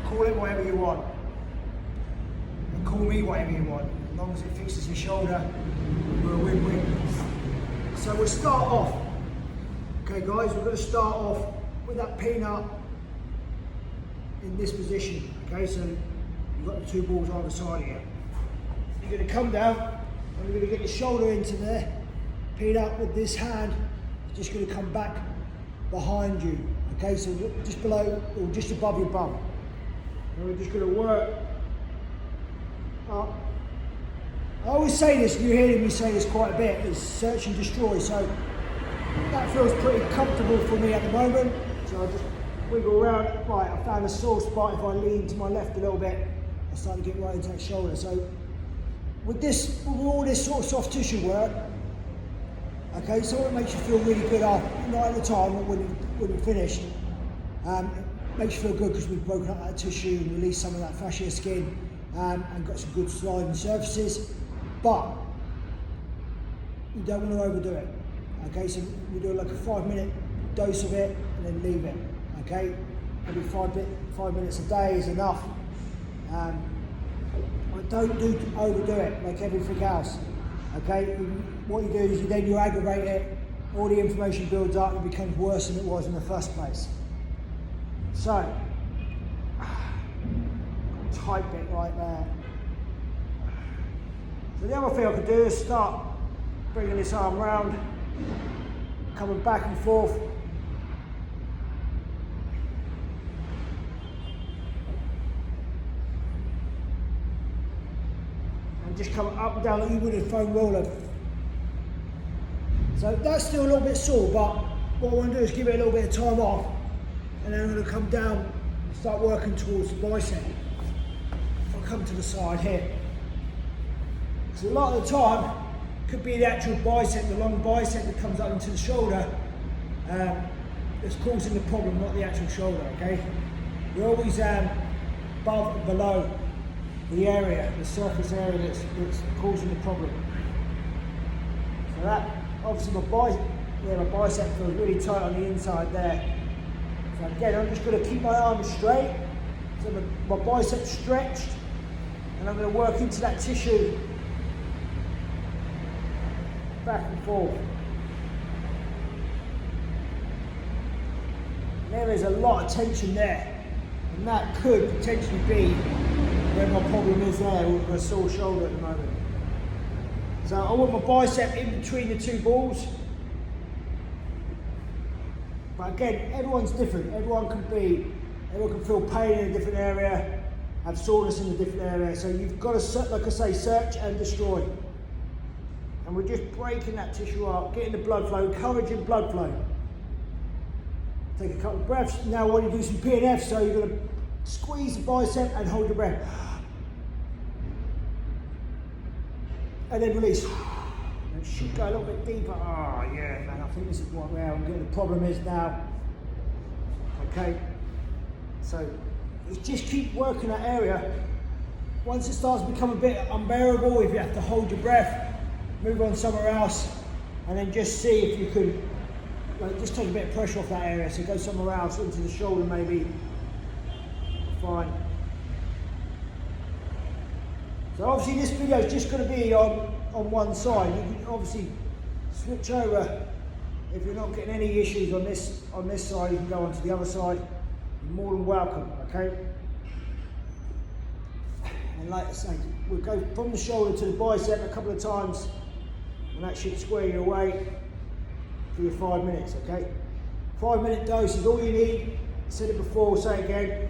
Call it whatever you want. And call me whatever you want. As long as it fixes your shoulder, we're a win-win. So we'll start off. Okay guys, we're going to start off with that peanut in this position. Okay, so you've got the two balls either side of you. You're going to come down and we're going to get your shoulder into there. Peanut with this hand is just going to come back behind you. Okay, so just below or just above your bum. And we're just going to work up. I always say this, and you're hearing me say this quite a bit, is search and destroy. So that feels pretty comfortable for me at the moment. So I just wiggle around. Right, I found a sore spot. If I lean to my left a little bit, I start to get right into that shoulder. So with all this sort of soft tissue work, okay, so it makes you feel really good after, not at the time, but when you're finished. It makes you feel good because we've broken up that tissue and released some of that fascia skin and got some good sliding surfaces. But you don't want to overdo it. Okay, so we do like a 5-minute dose of it and then leave it. Okay, maybe 5 minutes a day is enough. But don't overdo it like everything else. Okay, what you do is you aggravate it, all the inflammation builds up and it becomes worse than it was in the first place. So, tight bit right there. So the other thing I could do is start bringing this arm round, coming back and forth. And just come up and down like you would in a foam roller. So that's still a little bit sore, but what I want to do is give it a little bit of time off, and then I'm going to come down and start working towards the bicep. If I come to the side here. So a lot of the time, it could be the actual bicep, the long bicep that comes up into the shoulder, that's causing the problem, not the actual shoulder, okay? We're always above and below the area, the surface area that's causing the problem. So that, obviously my bicep feels really tight on the inside there. So again, I'm just going to keep my arms straight, so my bicep's stretched, and I'm going to work into that tissue, back and forth. And there is a lot of tension there, and that could potentially be where my problem is there with my sore shoulder at the moment. So I want my bicep in between the two balls. But again, everyone's different. Everyone can feel pain in a different area, have soreness in a different area. So you've got to, like I say, search and destroy. And we're just breaking that tissue up, getting the blood flow, encouraging blood flow. Take a couple of breaths. Now I want you to do some PNF, so you're going to squeeze the bicep and hold your breath. And then release. And it should go a little bit deeper. Oh yeah, man, I think this is where I'm getting the problem is now. Okay, so just keep working that area. Once it starts to become a bit unbearable, if you have to hold your breath, move on somewhere else, and then just see if you could, like, just take a bit of pressure off that area. So go somewhere else, into the shoulder maybe. Fine. So obviously this video is just going to be on one side. You can obviously switch over if you're not getting any issues on this side. You can go on to the other side. You're more than welcome. Okay. And like I say, we'll go from the shoulder to the bicep a couple of times, and that should square you away for your 5 minutes. Okay. 5-minute dose is all you need. I said it before, say it again.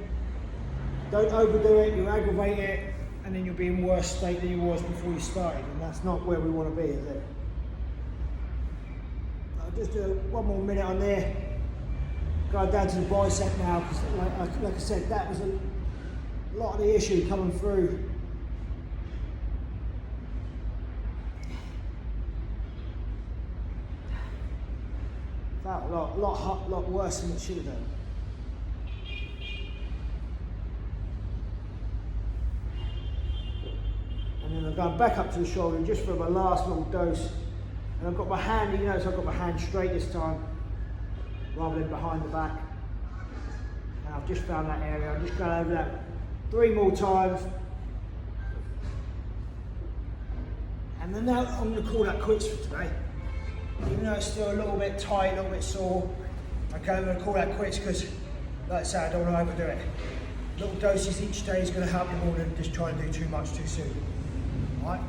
Don't overdo it. You aggravate it, and then you'll be in worse state than you was before you started, and that's not where we want to be, is it? I'll just do 1 more minute on there. Go down to the bicep now, because like I said, that was a lot of the issue coming through. Felt a lot worse than it should have done. And then I'm going back up to the shoulder just for my last little dose. And I've got my hand, you notice I've got my hand straight this time, rather than behind the back. And I'll I've just found that area. I'm just going over that 3 more times. And then now I'm going to call that quits for today. Even though it's still a little bit tight, a little bit sore. Okay, I'm going to call that quits because, like I say, I don't want to overdo it. Little doses each day is going to help you more than just try and do too much too soon. Alright?